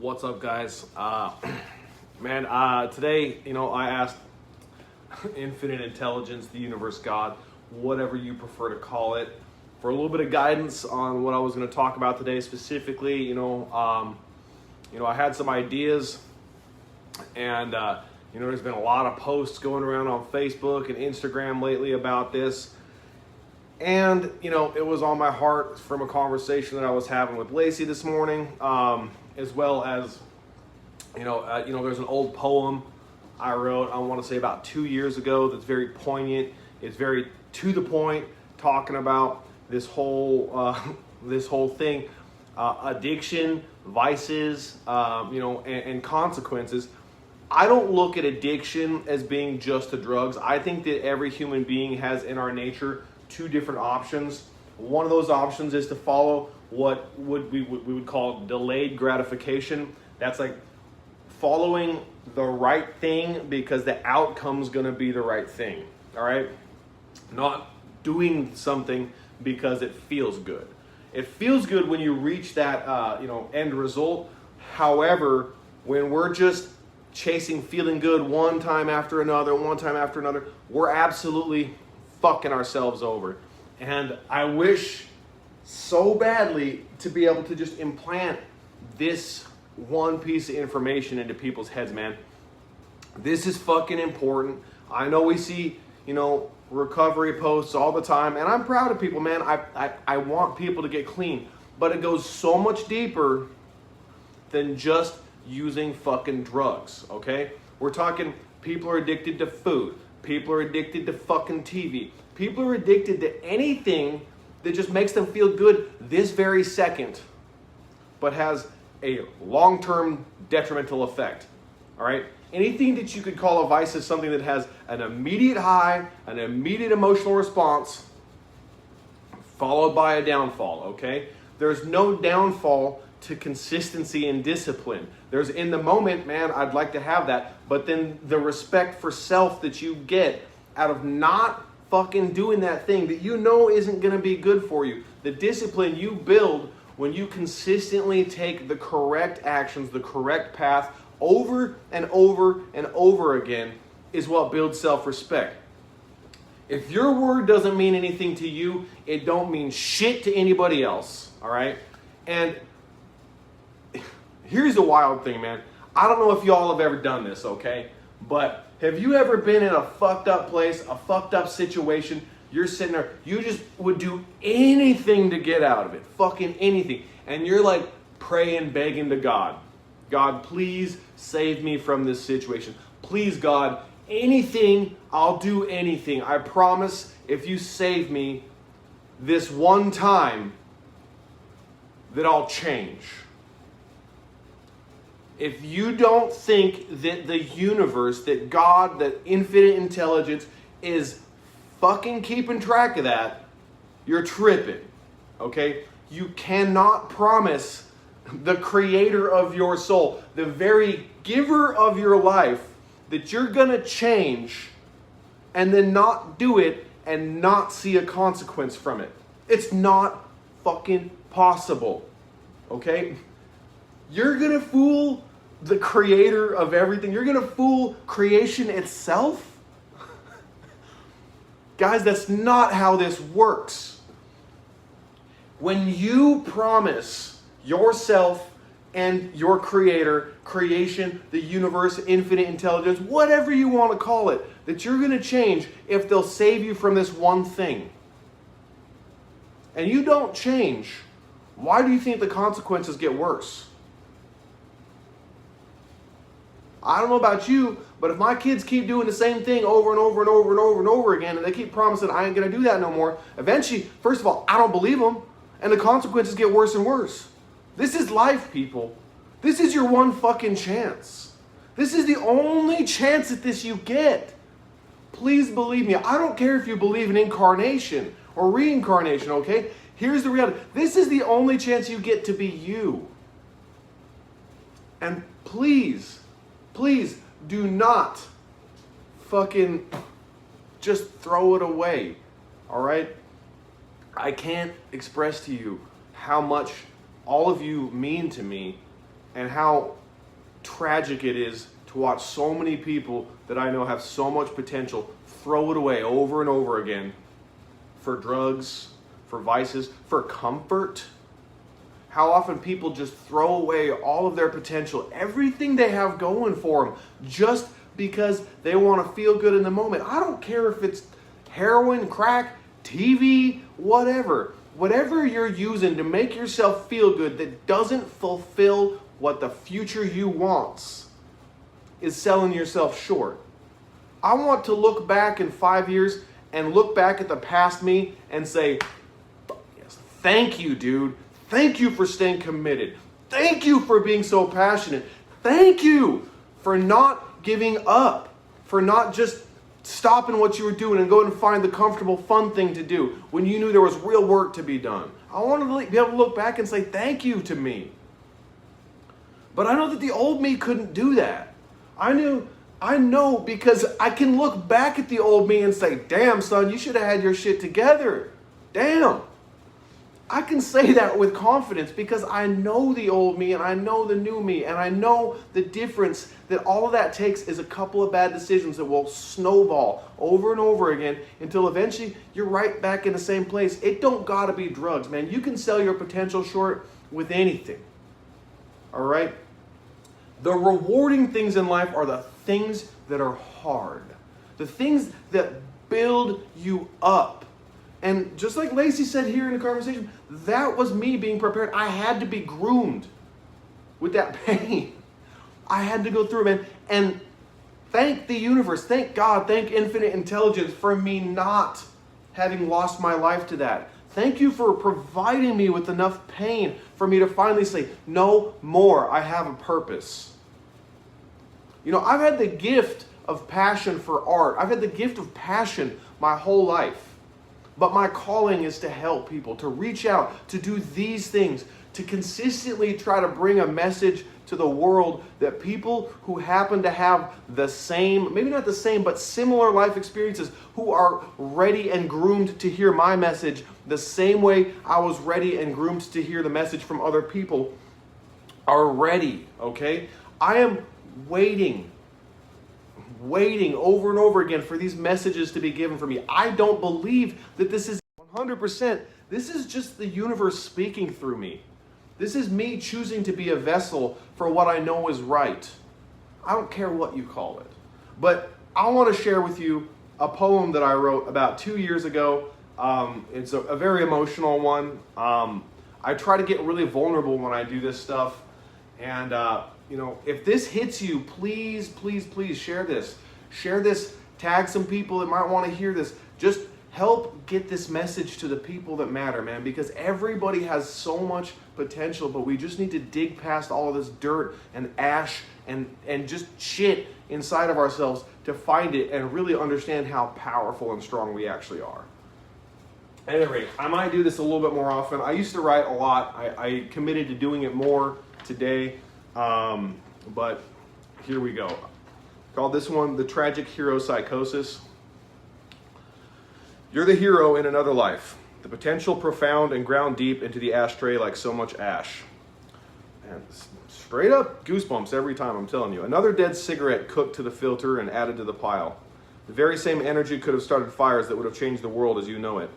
What's up, guys? Today, I asked infinite intelligence, the universe, God, whatever you prefer to call it, for a little bit of guidance on what I was going to talk about today. Specifically, I had some ideas, and there's been a lot of posts going around on Facebook and Instagram lately about this. And, it was on my heart from a conversation that I was having with Lacey this morning, as well as, there's an old poem I wrote, I want to say about 2 years ago, that's very poignant. It's very to the point, talking about this whole thing, addiction, vices, and consequences. I don't look at addiction as being just to drugs. I think that every human being has in our nature two different options. One of those options is to follow what we would call delayed gratification. That's like following the right thing because the outcome's going to be the right thing. All right? Not doing something because it feels good. It feels good when you reach that end result. However, when we're just chasing feeling good one time after another, we're absolutely fucking ourselves over. And I wish so badly to be able to just implant this one piece of information into people's heads, man. This is fucking important. I know we see, recovery posts all the time, and I'm proud of people, man. I want people to get clean, but it goes so much deeper than just using fucking drugs, okay? We're talking people are addicted to food. People are addicted to fucking TV. People are addicted to anything that just makes them feel good this very second, but has a long-term detrimental effect, all right? Anything that you could call a vice is something that has an immediate high, an immediate emotional response, followed by a downfall, okay? There's no downfall to consistency and discipline. There's in the moment, man, I'd like to have that, but then the respect for self that you get out of not fucking doing that thing that isn't gonna be good for you. The discipline you build when you consistently take the correct actions, the correct path over and over and over again is what builds self-respect. If your word doesn't mean anything to you, it don't mean shit to anybody else, all right? And here's the wild thing, man. I don't know if y'all have ever done this, okay? But have you ever been in a fucked up place, a fucked up situation? You're sitting there, you just would do anything to get out of it, fucking anything. And you're like praying, begging to God. God, please save me from this situation. Please, God, anything, I'll do anything. I promise if you save me this one time, that I'll change. If you don't think that the universe, that God, that infinite intelligence is fucking keeping track of that, you're tripping, okay? You cannot promise the creator of your soul, the very giver of your life, that you're gonna change and then not do it and not see a consequence from it. It's not fucking possible, okay? You're gonna fool the creator of everything. You're gonna fool creation itself? Guys, that's not how this works. When you promise yourself and your creator, creation, the universe, infinite intelligence, whatever you want to call it, that you're going to change if they'll save you from this one thing, and you don't change, why do you think the consequences get worse? I don't know about you, but if my kids keep doing the same thing over and over and over and over and over again, and they keep promising I ain't going to do that no more, eventually, first of all, I don't believe them, and the consequences get worse and worse. This is life, people. This is your one fucking chance. This is the only chance at this you get. Please believe me. I don't care if you believe in incarnation or reincarnation, okay? Here's the reality. This is the only chance you get to be you. And please do not fucking just throw it away, all right? I can't express to you how much all of you mean to me, and how tragic it is to watch so many people that I know have so much potential throw it away over and over again for drugs, for vices, for comfort. How often people just throw away all of their potential, everything they have going for them, just because they want to feel good in the moment. I don't care if it's heroin, crack, TV, whatever. Whatever you're using to make yourself feel good that doesn't fulfill what the future you wants is selling yourself short. I want to look back in 5 years and look back at the past me and say, yes, thank you, dude. Thank you for staying committed. Thank you for being so passionate. Thank you for not giving up, for not just stopping what you were doing and going and find the comfortable, fun thing to do when you knew there was real work to be done. I wanted to be able to look back and say thank you to me. But I know that the old me couldn't do that. I know because I can look back at the old me and say, damn, son, you should have had your shit together. Damn. I can say that with confidence because I know the old me and I know the new me, and I know the difference that all of that takes is a couple of bad decisions that will snowball over and over again until eventually you're right back in the same place. It don't gotta be drugs, man. You can sell your potential short with anything. All right? The rewarding things in life are the things that are hard. The things that build you up. And just like Lacey said here in the conversation, that was me being prepared. I had to be groomed with that pain. I had to go through it, man. And thank the universe, thank God, thank infinite intelligence for me not having lost my life to that. Thank you for providing me with enough pain for me to finally say, no more, I have a purpose. You know, I've had the gift of passion for art. I've had the gift of passion my whole life. But my calling is to help people, to reach out, to do these things, to consistently try to bring a message to the world that people who happen to have the same, maybe not the same, but similar life experiences, who are ready and groomed to hear my message the same way I was ready and groomed to hear the message from other people, are ready, okay? I am waiting over and over again for these messages to be given for me. I don't believe that this is 100%. This is just the universe speaking through me. This is me choosing to be a vessel for what I know is right. I don't care what you call it. But I want to share with you a poem that I wrote about 2 years ago. It's a very emotional one. I try to get really vulnerable when I do this stuff. And you know, if this hits you, please, please, please share this. Share this, tag some people that might want to hear this. Just help get this message to the people that matter, man, because everybody has so much potential, but we just need to dig past all of this dirt and ash and just shit inside of ourselves to find it and really understand how powerful and strong we actually are. At any rate, I might do this a little bit more often. I used to write a lot. I committed to doing it more today. But here we go. Called this one The Tragic Hero Psychosis. You're the hero in another life. The potential profound and ground deep into the ashtray like so much ash. And straight up goosebumps every time, I'm telling you. Another dead cigarette cooked to the filter and added to the pile. The very same energy could have started fires that would have changed the world as you know it.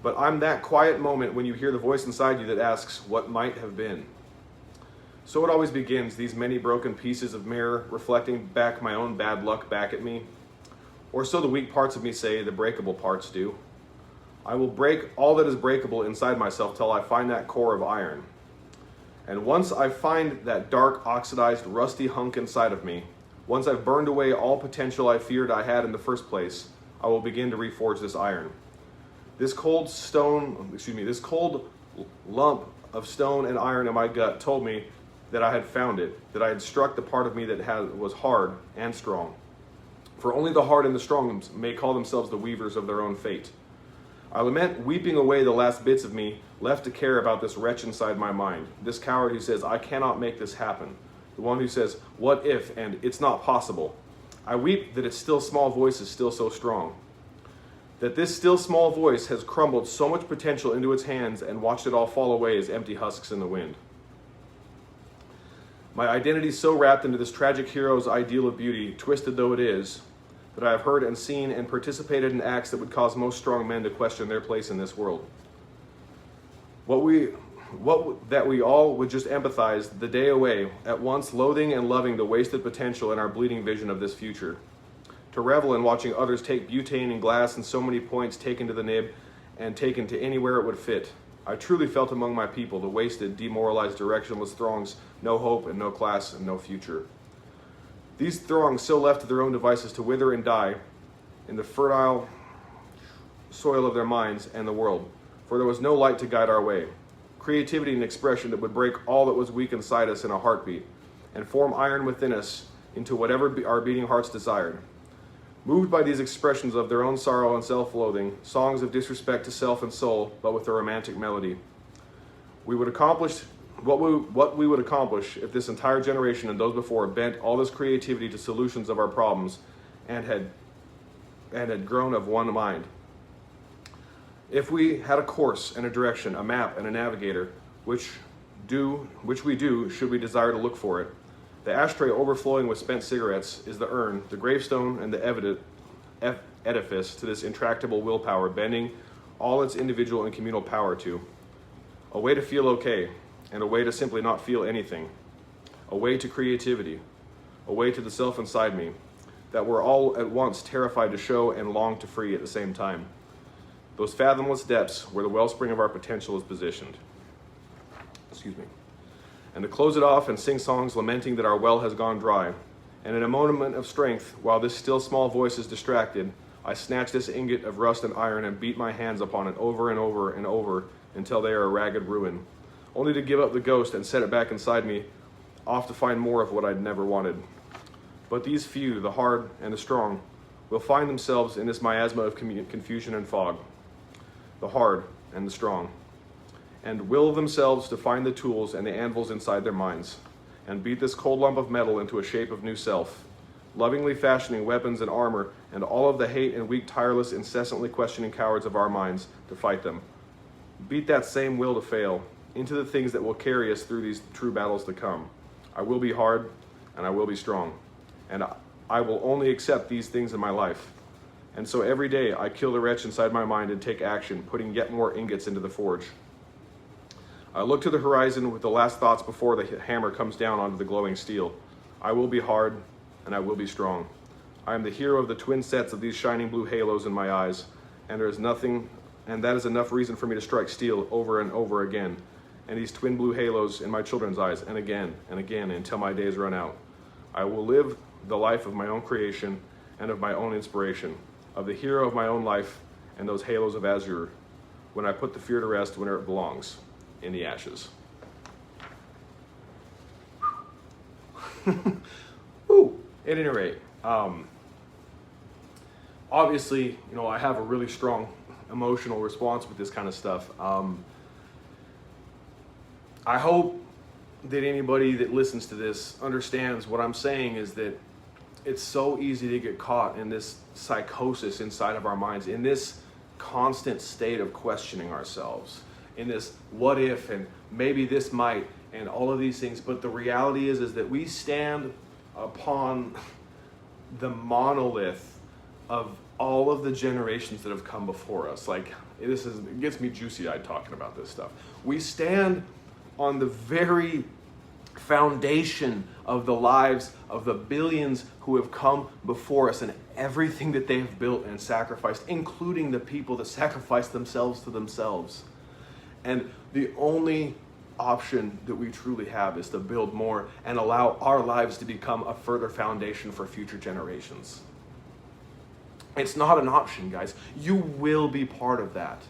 But I'm that quiet moment when you hear the voice inside you that asks, what might have been? So it always begins, these many broken pieces of mirror reflecting back my own bad luck back at me. Or so the weak parts of me say, the breakable parts do. I will break all that is breakable inside myself till I find that core of iron. And once I find that dark, oxidized, rusty hunk inside of me, once I've burned away all potential I feared I had in the first place, I will begin to reforge this iron. This cold lump of stone and iron in my gut told me that I had found it, that I had struck the part of me that was hard and strong. For only the hard and the strong may call themselves the weavers of their own fate. I lament weeping away the last bits of me left to care about this wretch inside my mind, this coward who says, I cannot make this happen, the one who says, what if, and it's not possible. I weep that its still small voice is still so strong, that this still small voice has crumbled so much potential into its hands and watched it all fall away as empty husks in the wind. My identity is so wrapped into this tragic hero's ideal of beauty, twisted though it is, that I have heard and seen and participated in acts that would cause most strong men to question their place in this world. That we all would just empathize the day away, at once loathing and loving the wasted potential in our bleeding vision of this future. To revel in watching others take butane and glass and so many points taken to the nib and taken to anywhere it would fit. I truly felt among my people the wasted, demoralized, directionless throngs, no hope and no class and no future. These throngs so left to their own devices to wither and die in the fertile soil of their minds and the world, for there was no light to guide our way. Creativity and expression that would break all that was weak inside us in a heartbeat and form iron within us into whatever our beating hearts desired. Moved by these expressions of their own sorrow and self-loathing, songs of disrespect to self and soul, but with a romantic melody, we would accomplish what we would accomplish if this entire generation and those before bent all this creativity to solutions of our problems and had grown of one mind. If we had a course and a direction, a map and a navigator, which we do should we desire to look for it, the ashtray overflowing with spent cigarettes is the urn, the gravestone, and the edifice to this intractable willpower, bending all its individual and communal power to. A way to feel okay, and a way to simply not feel anything. A way to creativity, a way to the self inside me, that we're all at once terrified to show and long to free at the same time. Those fathomless depths where the wellspring of our potential is positioned. And to close it off and sing songs lamenting that our well has gone dry. And in a moment of strength, while this still small voice is distracted, I snatch this ingot of rust and iron and beat my hands upon it over and over and over until they are a ragged ruin, only to give up the ghost and set it back inside me, off to find more of what I'd never wanted. But these few, the hard and the strong, will find themselves in this miasma of confusion and fog. The hard and the strong, and will themselves to find the tools and the anvils inside their minds, and beat this cold lump of metal into a shape of new self, lovingly fashioning weapons and armor and all of the hate and weak, tireless, incessantly questioning cowards of our minds to fight them. Beat that same will to fail into the things that will carry us through these true battles to come. I will be hard, and I will be strong, and I will only accept these things in my life. And so every day I kill the wretch inside my mind and take action, putting yet more ingots into the forge. I look to the horizon with the last thoughts before the hammer comes down onto the glowing steel. I will be hard, and I will be strong. I am the hero of the twin sets of these shining blue halos in my eyes, and that is enough reason for me to strike steel over and over again, and these twin blue halos in my children's eyes, and again until my days run out. I will live the life of my own creation and of my own inspiration, of the hero of my own life and those halos of azure, when I put the fear to rest where it belongs, in the ashes. Ooh, at any rate, obviously, I have a really strong emotional response with this kind of stuff. I hope that anybody that listens to this understands what I'm saying is that it's so easy to get caught in this psychosis inside of our minds, in this constant state of questioning ourselves, in this what if and maybe this might and all of these things. But the reality is that we stand upon the monolith of all of the generations that have come before us. Like, it gets me juicy-eyed talking about this stuff. We stand on the very foundation of the lives of the billions who have come before us and everything that they have built and sacrificed, including the people that sacrificed themselves to themselves. And the only option that we truly have is to build more and allow our lives to become a further foundation for future generations. It's not an option, guys. You will be part of that.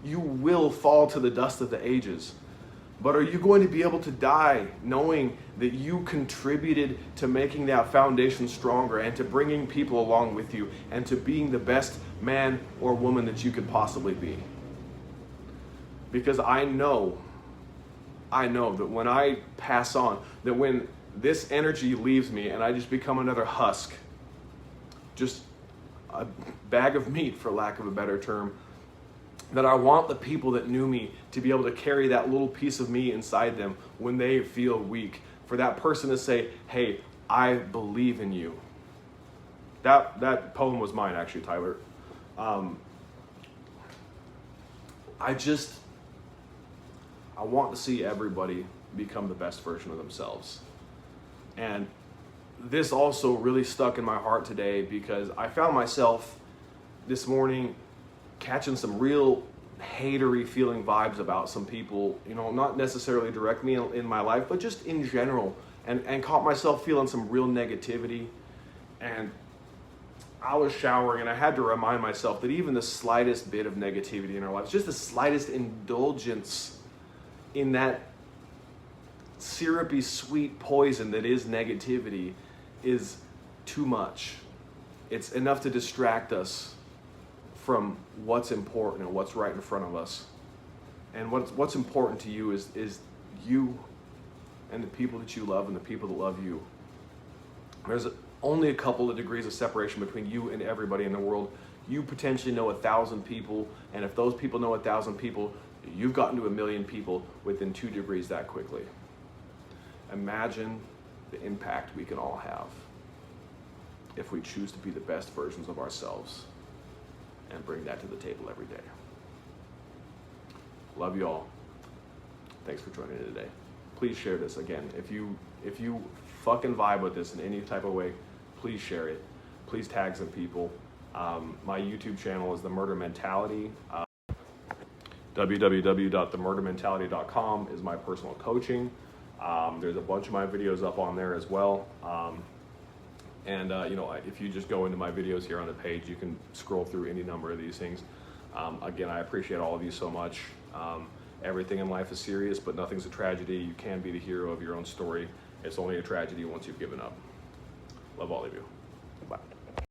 You will fall to the dust of the ages. But are you going to be able to die knowing that you contributed to making that foundation stronger and to bringing people along with you and to being the best man or woman that you could possibly be? Because I know that when I pass on, that when this energy leaves me and I just become another husk, just a bag of meat, for lack of a better term, that I want the people that knew me to be able to carry that little piece of me inside them when they feel weak, for that person to say, hey, I believe in you. That poem was mine, actually, Tyler. I want to see everybody become the best version of themselves. And this also really stuck in my heart today because I found myself this morning catching some real hatery feeling vibes about some people, not necessarily directly in my life, but just in general, and caught myself feeling some real negativity. And I was showering and I had to remind myself that even the slightest bit of negativity in our lives, just the slightest indulgence in that syrupy sweet poison that is negativity, is too much. It's enough to distract us from what's important and what's right in front of us. And what's important to you is you and the people that you love and the people that love you. There's only a couple of degrees of separation between you and everybody in the world. You potentially know 1,000 people, and if those people know 1,000 people, you've gotten to 1,000,000 people within 2 degrees that quickly. Imagine the impact we can all have if we choose to be the best versions of ourselves and bring that to the table every day. Love you all. Thanks for joining me today. Please share this. Again, if you fucking vibe with this in any type of way, please share it. Please tag some people. My YouTube channel is The Murder Mentality. www.themurdermentality.com is my personal coaching. There's a bunch of my videos up on there as well. If you just go into my videos here on the page, you can scroll through any number of these things. Again, I appreciate all of you so much. Everything in life is serious, but nothing's a tragedy. You can be the hero of your own story. It's only a tragedy once you've given up. Love all of you. Bye.